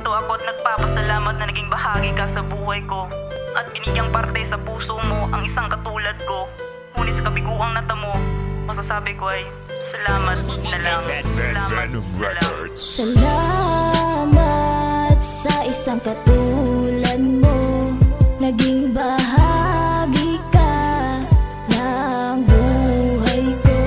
Nandito ako at nagpapasalamat na naging bahagi ka sa buhay ko at binigyang parte sa puso mo ang isang katulad ko. Ngunit sa kabiguang natamo, masasabi ko ay salamat na lang. Salamat sa isang katulad mo. Naging bahagi ka ng buhay ko.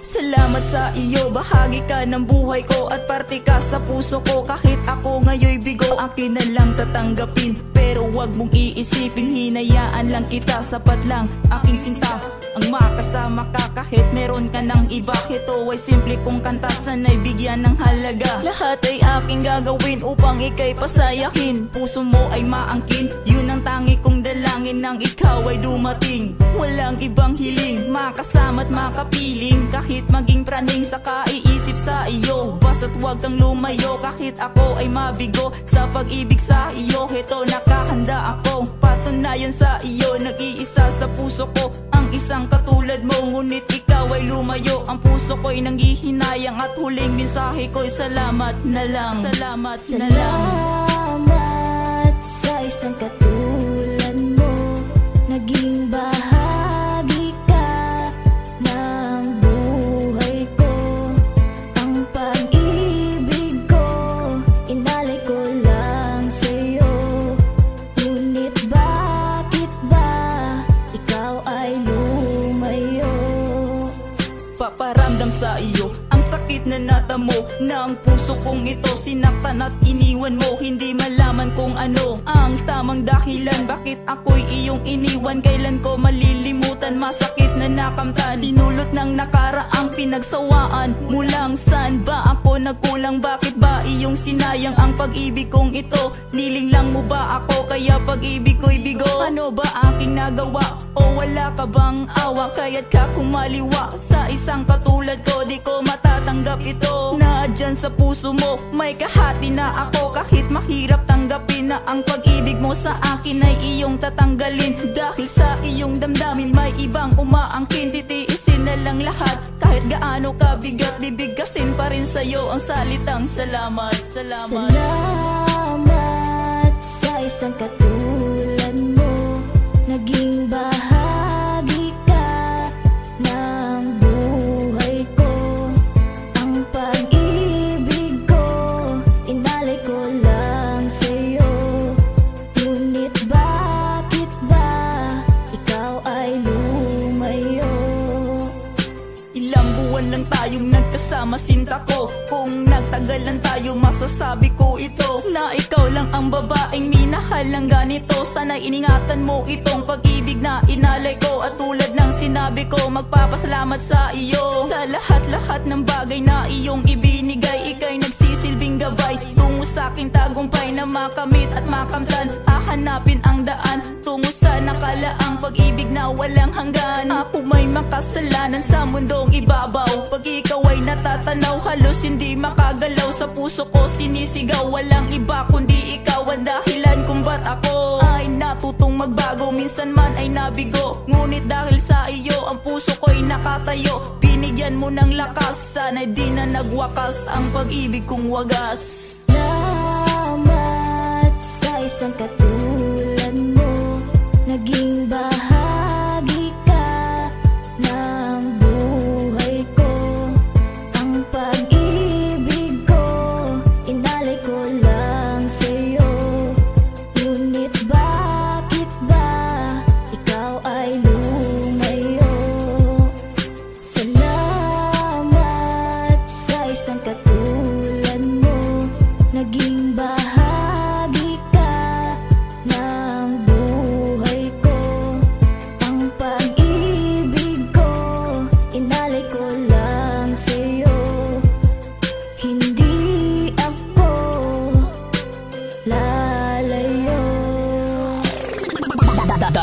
Salamat sa iyo, bahagi ka ng buhay ko at parte ka sa puso ko. Kahit ako ngayon'y bigo, akin na lang tatanggapin. Pero wag mong iisipin, hinayaan lang kita. Sapat lang aking sinta ang makasama ka kahit meron ka ng iba. Ito ay simple kong kanta, sana'y bigyan ng halaga. Lahat ay aking gagawin upang ika'y pasayahin. Puso mo ay maangkin, yun ang tangi kong dalangin nang ikaw ay dumating. Walang ibang hiling, makasama't makapiling. Kahit maging praning sa kaiisip sa iyo, basta't wag kang lumayo. Kahit ako ay mabigo sa pag-ibig sa iyo, heto nakahanda ako. Patunayan sa iyo, nag-iisa sa puso ko ang isang katulad mo. Ngunit ikaw ay lumayo, ang puso ko'y nanghihinayang. At huling mensahe ko'y salamat na lang. Salamat na lang. Salamat sa isang katulad mo. Naging bahagi ka ng buhay ko. Ang pag-ibig ko, inalay ko lang sa'yo. Ngunit bakit ba ikaw ay lumayo? Paparamdam sa iyo ang sakit na natamo ng puso kong ito. Sinaktan at iniwan mo, hindi malaman kung ano ang tamang dahilan. Bakit ako'y iyong iniwan? Kailan ko malilimutan? Masakit na nakamtan, dinulot ng nakaraang pinagsawaan. Mulang saan ba ako nagkulang? Bakit ba iyong sinayang ang pag-ibig kong ito? Niling lang mo ba ako kaya pag-ibig ko'y bigo? Ano ba aking nagawa? O wala ka bang awa? Kaya't ka kumaliwa sa isang katulad ko. Di ko matatanggap ito na dyan sa puso mo may kahati na ako. Kahit mahirap tanggapin na ang pag-ibig mo sa akin ay iyong tatanggalin. Dahil sa iyong damdamin may ibang umaangkin. Titiisin na lang lahat kahit gaano kabigat. Bibigasin pa rin sa'yo ang salitang salamat. Salamat. Salamat sa isang katulad mo. Naging bahagi ka ng buhay ko. Ang pag-ibig ko, inalay ko lang sa'yo. Ngunit bakit ba ikaw ay lumayo? Ilang buwan lang tayong nagkasama, sinta ko. Kung nagtagalan tayo, masasabi ko ito na ikaw lang ang babaeng minahal ng ganito. Sana'y iningatan mo itong pag-ibig na inalay ko. At tulad ng sinabi ko, magpapasalamat sa iyo sa lahat-lahat ng bagay na iyong ibinigay. Ika'y nagsisilbing gabay tungo sa aking tagumpay na makamit at makamtan. Hahanapin ang daan tungo sa nakalaang pag-ibig na walang hanggan. Ako may makasalanan sa mundong ibabaw. Pag ikaw ay natatanaw, halos hindi makagalaw. Sa puso ko sinisigaw, walang iba kundi ikaw ang dahilan kung ba't ako ay natutong magbago. Minsan man ay nabigo, ngunit dahil sa iyo ang puso ko'y nakatayo. Binigyan mo ng lakas, sana'y di na nagwakas ang pag-ibig kong wagas. Salamat sa isang katulad mo. Naging bahagi ka ng buhay ko. Ang pag-ibig ko, inalay ko lang sa'yo. Ngunit bakit ba ikaw ay lumayo? Salamat sa isang katulad mo. Naging bahagi ka ng buhay ko. Ang pag-ibig ko, inalay ko lang sa'yo. Hindi ako lalayo.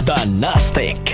Danastic.